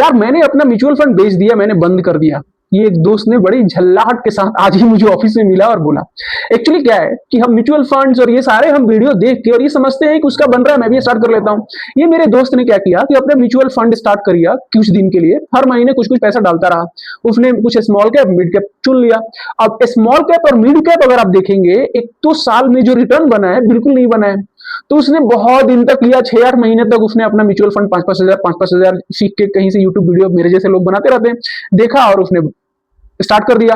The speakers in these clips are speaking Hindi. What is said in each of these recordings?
यार मैंने अपना म्यूचुअल फंड बेच दिया, मैंने बंद कर दिया। ये एक दोस्त ने बड़ी झल्लाहट के साथ आज ही मुझे ऑफिस में मिला और बोला। एक्चुअली क्या है कि हम म्यूचुअल फंड्स और ये सारे हम वीडियो देख के और ये समझते हैं कि उसका बन रहा है, मैं भी स्टार्ट कर लेता हूँ। ये मेरे दोस्त ने क्या किया कि अपने म्यूचुअल फंड स्टार्ट कर दिया कुछ दिन के लिए, हर महीने कुछ कुछ पैसा डालता रहा। उसने कुछ स्मॉल कैप मिड कैप चुन लिया। अब स्मॉल कैप और मिड कैप अगर आप देखेंगे, एक तो साल में जो रिटर्न बना है बिल्कुल नहीं बना है। तो उसने बहुत दिन तक लिया, 6-8 महीने तक उसने अपना म्यूचुअल फंड 5-5 हजार सीख के कहीं से यूट्यूब वीडियो मेरे जैसे लोग बनाते रहते हैं देखा और उसने स्टार्ट कर दिया।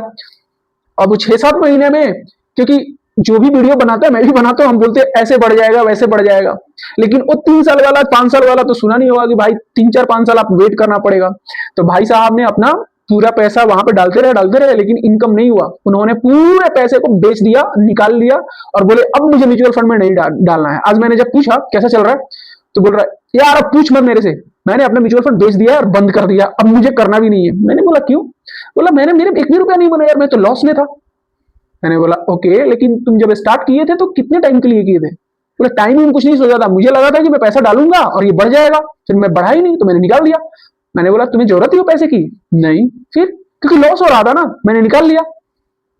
अब वो 6-7 महीने में, क्योंकि जो भी वीडियो बनाता है मैं भी बनाता हूं, हम बोलते हैं ऐसे बढ़ जाएगा वैसे बढ़ जाएगा, लेकिन वो 3 साल वाला 5 साल वाला तो सुना नहीं होगा कि भाई 3-4-5 साल आप वेट करना पड़ेगा। तो भाई साहब ने अपना पूरा पैसा वहां पे डालते रहे लेकिन इनकम नहीं हुआ। उन्होंने पूरे पैसे को बेच दिया, निकाल लिया और बोले अब मुझे म्यूचुअल फंड में नहीं डालना है। आज मैंने जब पूछा कैसा चल रहा है, तो बोल रहा है यार अब पूछ मत मेरे से, मैंने अपना म्यूचुअल फंड बेच दिया और बंद कर दिया, अब मुझे करना भी नहीं है। मैंने बोला क्यों? बोला मैंने मेरे 1 भी रुपया नहीं बना यार, मैं तो लॉस में था। मैंने बोला ओके, लेकिन तुम जब स्टार्ट किए थे तो कितने टाइम के लिए किए थे? बोला टाइम में कुछ नहीं सोचा था, मुझे लगा था कि मैं पैसा डालूंगा और ये बढ़ जाएगा, फिर मैं बढ़ा ही नहीं तो मैंने निकाल दिया। मैंने बोला तुम्हें जरूरत ही हो पैसे की? नहीं। फिर क्योंकि लॉस हो रहा था ना, मैंने निकाल लिया।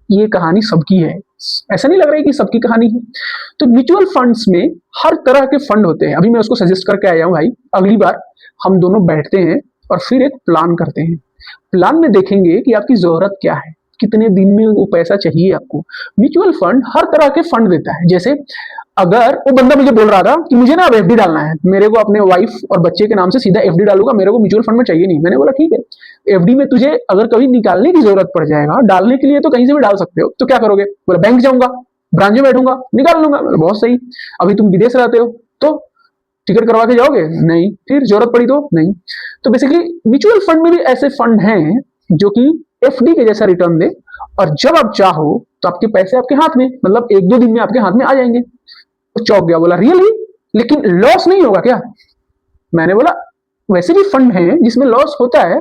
ये कहानी सबकी है, ऐसा नहीं लग रहा है कि सबकी कहानी है। तो म्यूचुअल फंड्स में हर तरह के फंड होते हैं। अभी मैं उसको सजेस्ट करके आया हूं भाई, अगली बार हम दोनों बैठते हैं और फिर एक प्लान करते हैं। प्लान में देखेंगे कि आपकी जरूरत क्या है, कितने दिन में वो पैसा चाहिए आपको। म्यूचुअल फंड हर तरह के फंड देता है। जैसे अगर वो बंदा मुझे बोल रहा था कि मुझे ना अब एफडी डालना है, मेरे को अपने वाइफ और बच्चे के नाम से सीधा एफडी डालूंगा, मेरे को म्यूचुअल फंड में चाहिए नहीं। मैंने बोला ठीक है, एफडी में तुझे अगर कभी निकालने की जरूरत पड़ जाएगा, डालने के लिए तो कहीं से भी डाल सकते हो, तो क्या करोगे? बोला बैंक जाऊंगा, ब्रांच में बैठूंगा, निकाल लूंगा। बहुत सही। अभी तुम विदेश रहते हो तो टिकट करवा के जाओगे? नहीं। फिर जरूरत पड़ी तो? नहीं। तो बेसिकली म्यूचुअल फंड में भी ऐसे फंड हैं जो कि एफडी के जैसा रिटर्न दे, और जब आप चाहो तो आपके पैसे आपके हाथ में, मतलब 1-2 दिन में आपके हाथ में आ जाएंगे। तो चौंक गया, बोला रियली, लेकिन लॉस नहीं होगा क्या? मैंने बोला वैसे भी फंड है जिसमें लॉस होता है,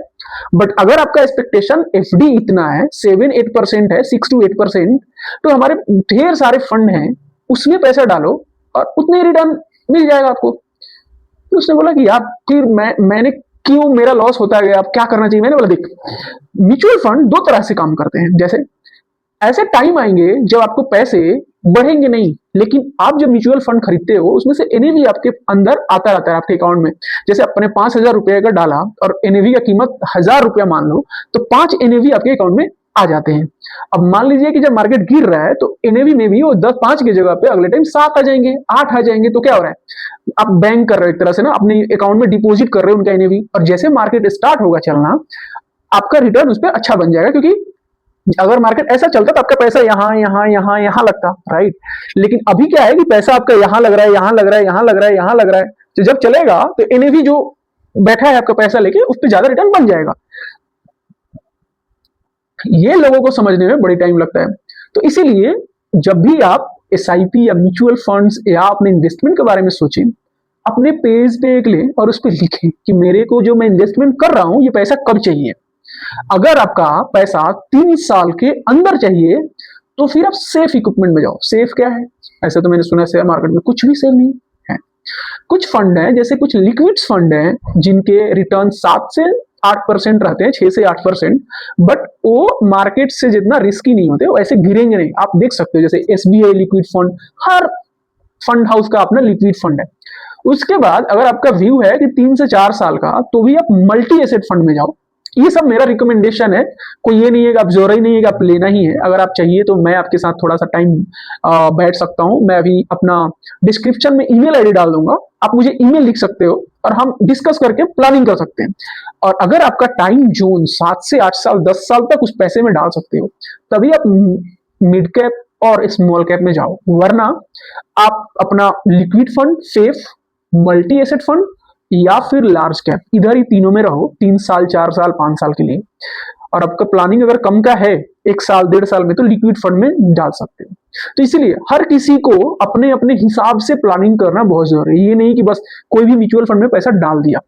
बट अगर आपका एक्सपेक्टेशन एफडी इतना है, 7-8% है, 6-8%, तो हमारे ढेर सारे फंड हैं, उसमें पैसा डालो और उतने रिटर्न मिल जाएगा आपको। तो उसने बोला कि यार फिर मैंने क्यों, मेरा लॉस होता गया, अब क्या करना चाहिए? मैंने बोला देख, म्यूचुअल फंड 2 तरह से काम करते हैं। जैसे ऐसे टाइम आएंगे जब आपको पैसे बढ़ेंगे नहीं, लेकिन आप जब म्यूचुअल फंड खरीदते हो उसमें से एनएवी आपके अंदर आता रहता है आपके अकाउंट में। जैसे अपने 5,000 रुपए का डाला और एनएवी का कीमत 1,000 रुपया मान लो, तो 5 एनएवी आपके अकाउंट में आ जाते हैं। अब मान लीजिए कि जब मार्केट गिर रहा है तो एनएवी में भी वो 5 की जगह पे अगले टाइम 7 आ जाएंगे, 8 आ जाएंगे। तो क्या हो रहा है, आप बैंक कर रहे हो एक तरह से ना, अपने अकाउंट में डिपॉजिट कर रहे हो उनका एनएवी, और जैसे मार्केट स्टार्ट होगा चलना, आपका रिटर्न उस पर अच्छा बन जाएगा। क्योंकि अगर मार्केट ऐसा चलता तो आपका पैसा यहां लगता, राइट। लेकिन अभी क्या है कि पैसा आपका यहां लग रहा है, यहां लग रहा है, यहां लग रहा है, यहां लग रहा है। तो जब चलेगा तो एनएवी जो बैठा है आपका पैसा लेके, उस पर ज्यादा रिटर्न बन जाएगा। ये लोगों को समझने में बड़ी टाइम लगता है। तो इसीलिए जब भी आप एसआईपी या म्यूचुअल फंड्स या अपने इन्वेस्टमेंट के बारे में सोचें, अपने पेज पे एक लें और उस पर लिखें कि मेरे को जो मैं इन्वेस्टमेंट कर रहा हूं ये पैसा कब चाहिए। अगर आपका पैसा 3 साल के अंदर चाहिए तो फिर आप सेफ इक्विपमेंट में जाओ। सेफ क्या है? ऐसे तो मैंने सुना शेयर मार्केट में कुछ भी सेफ नहीं है। कुछ फंड है, जैसे कुछ लिक्विड्स फंड है जिनके रिटर्न 7 से 8% रहते हैं, 6 से 8%, बट वो मार्केट से जितना रिस्की नहीं होते, वो ऐसे गिरेंगे नहीं। आप देख सकते हो जैसे एसबीआई लिक्विड फंड, हर फंड हाउस का अपना लिक्विड फंड है। उसके बाद अगर आपका व्यू है कि 3 से 4 साल का, तो भी आप मल्टी एसेट फंड में जाओ। ये सब मेरा रिकमेंडेशन है, कोई ये नहीं है कि आप जोर ही नहीं है कि आप लेना ही है। अगर आप चाहिए तो मैं आपके साथ थोड़ा सा टाइम बैठ सकता हूं। मैं अभी अपना डिस्क्रिप्शन में ईमेल आईडी डाल दूंगा, आप मुझे ईमेल लिख सकते हो और हम डिस्कस करके प्लानिंग कर सकते हैं। और अगर आपका टाइम जोन 7 से 8 साल 10 साल तक उस पैसे में डाल सकते हो, तभी आप मिड कैप और स्मॉल कैप में जाओ। वरना आप अपना liquid fund, safe, multi asset fund या फिर लार्ज कैप, इधर ही तीनों में रहो 3 साल 4 साल 5 साल के लिए। और आपका प्लानिंग अगर कम का है, 1 साल 1.5 साल में, तो लिक्विड फंड में डाल सकते हो। तो इसीलिए हर किसी को अपने अपने हिसाब से प्लानिंग करना बहुत जरूरी है। ये नहीं कि बस कोई भी म्यूचुअल फंड में पैसा डाल दिया,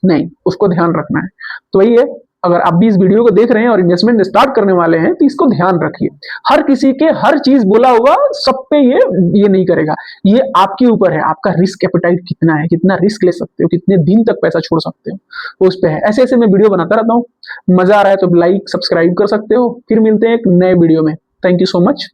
नहीं, उसको ध्यान रखना है। तो वही है, अगर आप भी इस वीडियो को देख रहे हैं और इन्वेस्टमेंट स्टार्ट करने वाले हैं तो इसको ध्यान रखिए। हर किसी के हर चीज बोला होगा सब पे ये नहीं करेगा। ये आपके ऊपर है, आपका रिस्क एपेटाइट कितना है, कितना रिस्क ले सकते हो, कितने दिन तक पैसा छोड़ सकते हो, वो उस पे है। ऐसे ऐसे मैं वीडियो बनाता रहता हूँ। मजा आ रहा है तो लाइक सब्सक्राइब कर सकते हो। फिर मिलते हैं एक नए वीडियो में। Thank you so much.